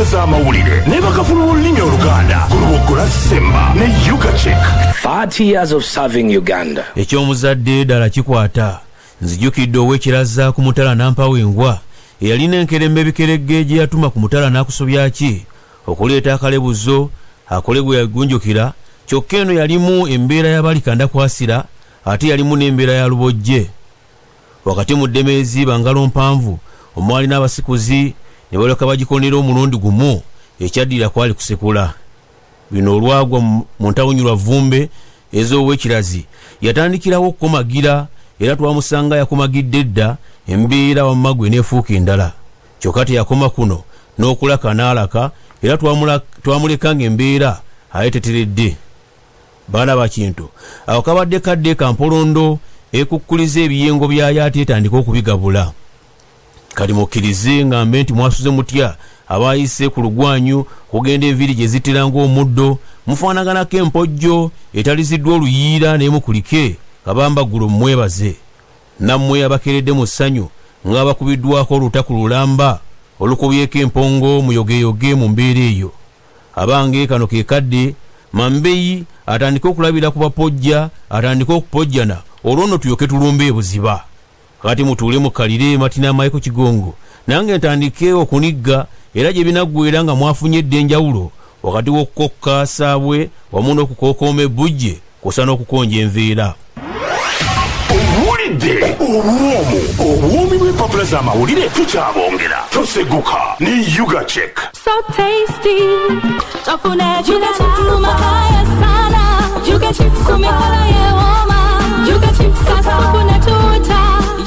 z'amawulire ne bakafuna olulimi oluganda ku lubogola Semba ne Ugachick. 30 years of serving Uganda. Ekyomuzadde ddala kikwata. Nzijukidde ow'ekiraza ku mutala Nampawengwa eyalina enkerembe ebikeregge gye yatuma ku mutala n'akusobya ki okuleeta akalebuzo akole gwe yagunjukira. Kyokka eno yalimu embeera y'abalikanda kwasira ate yalimu n'embeera ya lubojje. Wakati mu Ddemeezi bangalo mpanvu omwali n'abasikuzi ne balyoka bagikonera omulundi gumu ekyaddira kwali kusekula. Bino olwagwa mu ntawunyirwa vumbe ez'ow'ekirazi yatandikirawo okukomagira era twamusanga yakomagidde dda embeera wamma gwe n'efuuka endala. Kyokka teyakoma kuno n'okulaka n'alaka era twamuleka ng'embeera ayeteteredde. Baana ba kintu awo kabadde kadde kampolondo ekukkuliza ebiyengo byayo ate etandika okubigabula. Kati mukkirize ngambe nti mwasuze mutya abayise ku lugwanyu kugenda enviiri gye zittiranga omuddo mufaanaganako empojjo etaliziddwa oluyiira n'emukulike kabambaggulo mmwebaze. Nammwe abakeredde mu ssanyu ng'abakubiddwako olutaku lulamba olukubyeko empongo muyogeyoge mu mbeera eyo. Abange kano ke kadde Mambeyi atandika okulabira ku bapojja atandika okupojjana olwo nno tuyoke tulumbe ebuziba. Kati mutuule mukalire Matina Amayiko Kigongo nange ntandike okunigga era gye binaggwera nga mwafunye eddenjawulo wakati w'okukokka saabwe wamu n'okukookooma ebbujje kusa n'okukonja enveera. Owulidde obwomu obwomi bw'empapula z'amawulire tukyabongera toseguka ne Ugachick. So tasty tafuna Ugachick kumakaya sana Ugachick kumikola yewoma Ugachick kasukuna tuta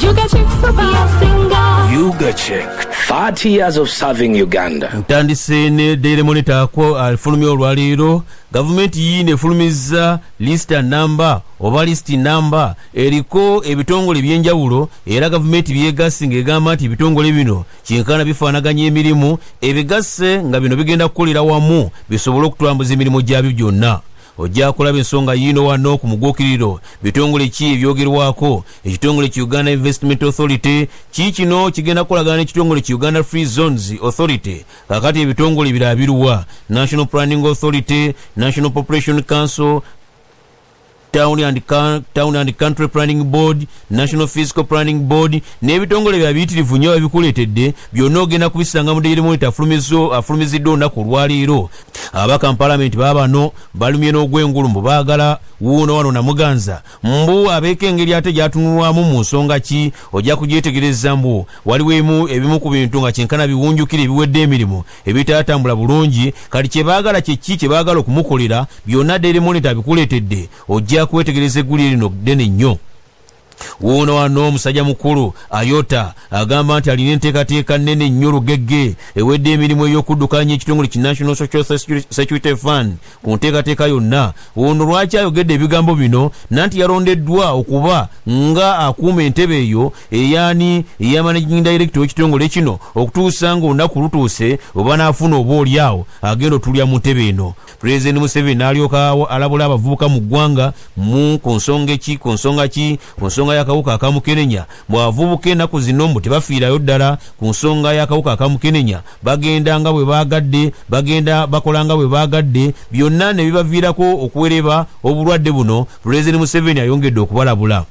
Ugachick super yasinga Ugachick. 30 years of serving Uganda. Ntandise ne Daily Monitor ako alifulumya olwaleero gavumenti yiine efulumiza list number oba list number eriko ebitongole ebyenjawulo era gavumenti byegasse ng'egamba nti ebitongole bino kyenkana bifaanaganya emirimu ebigasse nga bino bigenda kukolera wamu bisobole okutambuza emirimu gyabyo gyonna. Ojja kulaba ensonga yino wano ku mugukiriro bitongole ki ebyogerwako ekitongole ki Uganda Investment Authority kino kigenda kukolagana n'ekitongole ki Uganda Free Zones Authority kakati ebitongole birabiruwa National Planning Authority, National Population Council, Town and Country Planning Board, National Physical Planning Board n'ebitongole byabiyitirivu nnyo ebikuleetedde byonna ogenda kubisanga mu Daily Monitor afulumiziddwa olunaku olwaleero. Abaka mu Parliament baabano balumye n'ogw'engulu baagala wuuno wano Namuganza mbu abeeko engeri ate gyatunulwamu mu nsonga ki ojja kugyetegereza mbu waliwo ebimu ku bintu nga kyenkana biwunjukira ebiwedde emirimu ebitaatambula bulungi kati kye baagala kye baagala okumukolera byonna Daily Monitor bikuleetedde ojja kwetegereza eggulire lino ddene nnyo. Wuuno wano omusajja mukulu Ayota agamba nti alina enteekateeka nnene nnyo lugegge ewedde emirimu ey'okuddukanya ekitongole ki National Social Security Fund ku nteekateeka yonna. Ono lwaki ayogedde ebigambo bino nanti yalondeddwa okuba nga akuuma entebe eyo eya managing director w'ekitongole kino okutuusa ng'olunaku lutuuse oba n'afuna oba oliawo agenda otulya mu ntebe eno. President Museveni n'alyoka alabula abavubuka mu ggwanga ku nsonga y'akawuka akamukenenya bw'avubuka ennaku zino mbu tebafiirayo ddala ku nsonga y'akawuka akamukenenya bagenda nga bwe baagadde bagenda bakola nga bwe baagadde byonna ne bibaviirako okuwereba obulwadde buno. President Museveni ayongedde okubalabula.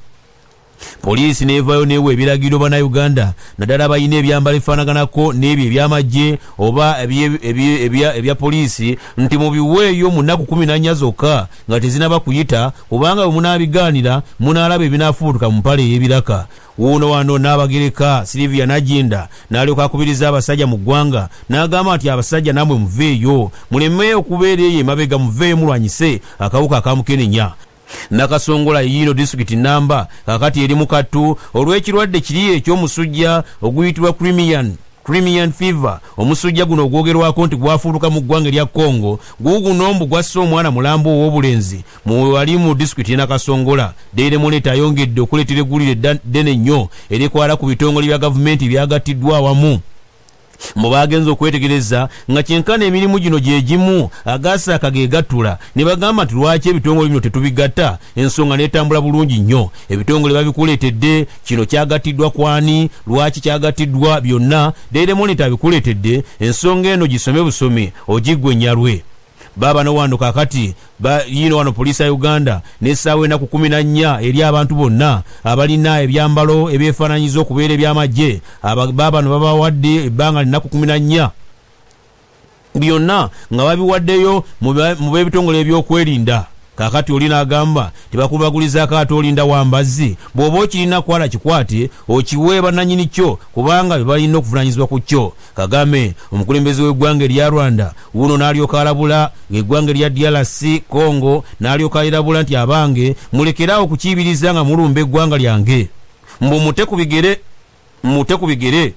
Poliisi nevayo newe ebiragiro bannayuganda naddala abayina ebyambalo ebifaanaganako n'ebyo ebyamagye oba ebya poliisi nti mubiweeyo mu nnaku 14 zokka nga tezinaba kuyita kubanga bwe munaabigaanira munaalaba ebinaafubutuka mu mpale ey'ebiraka. Wuuno wano n'abagereka Silivia Najinda n'alyoka akubiriza abasajja mu ggwanga n'agamba nti abasajja namwe muveeyo muleme okubeera eyo emabega muveeyo mulwanyise akawuka akamukenenya. Nakasongola yino district namba kakati eri mukatu olw'ekirwadde kiri eky'omusujja oguyitibwa Crimean fever. Omusujja guno ogwogerwako nti gwafuuluka mu ggwanga erya Congo guguno mbu gwasse omwana mulambo ow'obulenzi wali mu district Nakasongola. Daily Monitor ayongedde okuleetera eggulire ddene nnyo erikwala ku bitongole bya gavumenti byagattiddwa awamu mbu bagenza okwetegereza nga kyenkana emirimu gino gye gimu agasaaka ge gattula ne bagamba nti lwaki ebitongole bino tetubigatta ensonga n'etambula bulungi nnyo ebitongole babikuleetedde kino kyagattiddwa kwani lwaki kyagattiddwa byonna Daily Monitor abikuleetedde ensonga eno gisome busome ogiggwe nnyalwe baba no wano kakati yino wano poliisi ya Uganda n'essaawa enaku 14 eri abantu bonna abalina ebyambalo ebyefaananyiza okubeera eby'amagye baba no babawadde ebbanga linaku 14 byonna nga babiwaddeyo mu b'ebitongole ebyokwerinda kakati oli n'agamba tebakubaguliza akaato olinda wambazzi bw'oba okirina kwala kikwate okiwe bannannyini kyo kubanga balina okuvunaanyizibwa ku kyo Kagame omukulembeze w'eggwanga erya Rwanda wuno n'alyoka alabula ng'eggwanga erya DRC Congo n'alyoka alirabula nti abange mulekeraawo okukiibiriza nga mulumba eggwanga lyange mbu mute ku bigere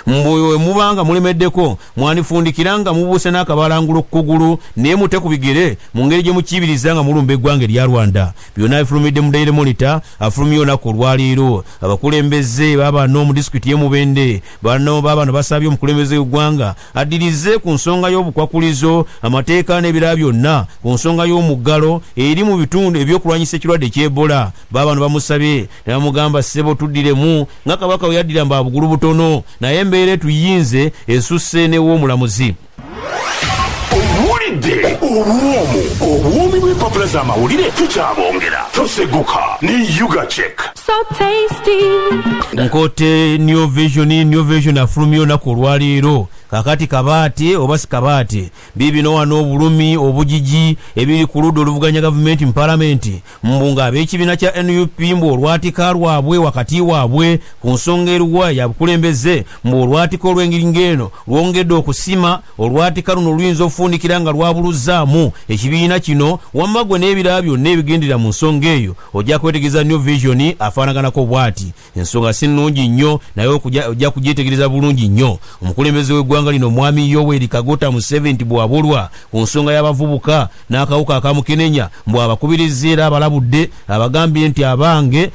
mbuwe mubanga mulemeddeko mwanifundikiranga mubuuse n'akabalangulo kugulu naye mute ku bigere mu ngeri gye mukibiriza nga mulumba eggwanga erya Rwanda byonna bifulumidde mu Daily Monitor afulumye olunaku olwaleero abakulembeze babano mu disitulikiti y'Emubende babano basabye omukulembeze w'eggwanga addirize ku nsonga y'obukwakulizo amateeka n'ebirala byonna ku nsonga y'omuggalo eri mu bitundu ebyokulwanyisa ekirwadde ky'Ebola babano bamusabye ne bamugamba ssebo tuddiremu nga kabaka we yaddira mba bugulu butono naye embeera tuyinze esusse n'ew'omulamuzi owulidde obwomi bw'empapula z'amawulire tukyabongera toseguka ne Ugachick So tasty. nkote New Vision afulumye olunaku olwaleero kakati kabaate oba si kabaate biibino wano obulumi obujiji ebiri ku ludda oluvuganya gavumenti mu palamenti mbunga ab'ekibiina kya NUP mbu olwatika lwabwe wakati waabwe ku nsonga eruwa ya bukulembeze mbu olwatika olw'engeri ng'eno lwongedde okusima olwatika luno luyinza okufundikira nga lwabuluzzaamu ekibiina kino wamma gwe n'ebirala byonna ebigendera mu nsonga eyo ojja kwetegereza New Vision afaanaganako bw'ati ensonga si nnungi nnyo naye ojja kugyetegereza bulungi nnyo omukulembeze w'eggwanga lino mwami Yoweri Kaguta Museveni bw'abulwa ku nsonga y'abavubuka n'akawuka akamukenenya mbw abakubiriza era abalabudde abagambye nti abange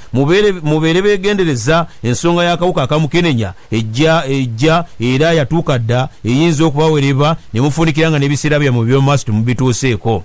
mubeere beegendereza ensonga y'akawuka akamukenenya ejja era yatuuka dda eyinza okubawereba ne mufundikira nga n'ebiseera byammwe by'omumaaso temubituuseeko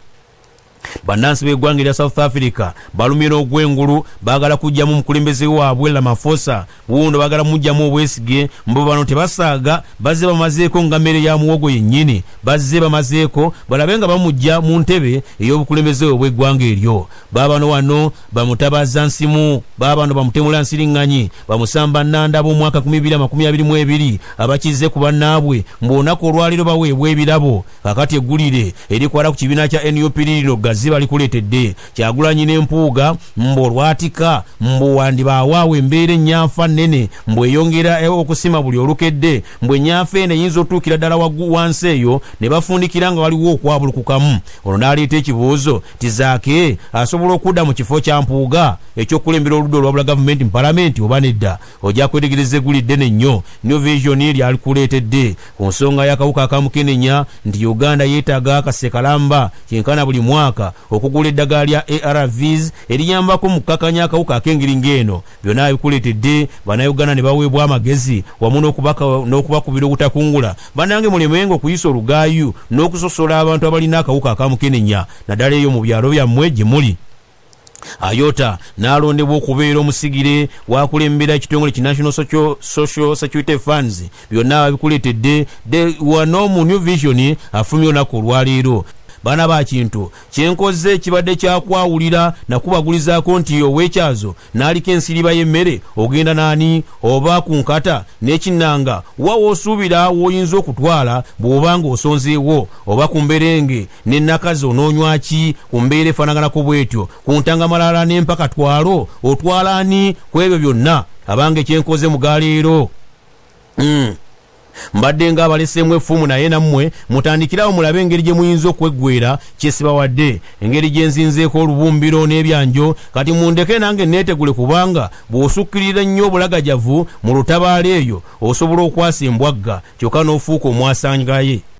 bannansi b'eggwanga erya South Africa balumye n'ogw'engulu baagala kujjamu omukulembeze waabwe Ramaphosa wuuno baagala mujjamu obwesige mbu bano tebasaaga bazze bamazeeko nga mmere ya muwogo yennyini bazze bamazeeko balabe nga bamujja mu ntebe ey'obukulembeze obw'eggwanga eryo baabano wano bamutabaza nsimu baabano bamutemula nsiriŋŋanyi bamusamba nnanda ab'omwaka 2022 abakize ku bannaabwe mbu olunaku olwaliro baweebwa ebirabo kakati eggulire erikwala ku kibiina kya NUP lino gaziba likuleetedde Kyagulanyi n'empuuga mbu olwatika mbu wandibawaawo embeera ennyanfa nnene mbu eyongera okusima buli olukedde mbu ennyanfa eno eyinza otuukira ddala wansi eyo ne bafundikira nga waliwo okwabulukukamu olwo n'aleeta ekibuuzo tizaake asobola okudda mu kifo kya mpuuga ekyokulembera oludda olwabula gavumenti mu palamenti oba nedda ojja kwetegereza eggulidde nnyo New Vision lyalikuleetedde ku nsonga y'akawuka akamukenenya nti Uganda yeetaaga akasekalamba kyenkana buli mwaka okugula eddagala lya ARVs eriyambako mu kukakanya akawuka ak'engeri ng'eno byonna bikuleetedde bannayuganda ne baweebwa amagezi wamu n'okubakubira obutakungula bannange mulemenga okuyisa olugaayu n'okusosola abantu abalina akawuka akamukenenya naddala eyo mu byalo byammwe gye muli Ayota n'alondebwa okubeera omusigire wakulembera ekitongole ki National Social Security Funds byonna babikuleetedde wano mu New Vision afulumye olunaku olwaleero bana ba kintu kyenkoze kibadde kyakwawulira nakubagulizaako nti ow'ekyazo n'aliko ensiriba y'emmere ogenda naani oba ku nkata n'ekinnanga wawo osuubira w'oyinza okutwala bw'obanga osonzeewo oba ku mberenge n'ennakazi onoonywa ki ku mbeera efaanaganako bw'etyo ku ntangamalala n'empaka twalo otwala ani ku ebyo byonna abange kyenkoze mugaleero mbadde nga abaleseemu effumu naye nammwe mutandikirawo mulabe engeri gye muyinza okweggwera kyesibawadde engeri gye nzinzeeko olubumbiro n'ebyanjo kati mundeke nange neetegule kubanga bw'osukkirira nnyo obulagajavu mu lutabaalo eyo osobola okwasa embwagga kyokka n'ofuuka omwasangaye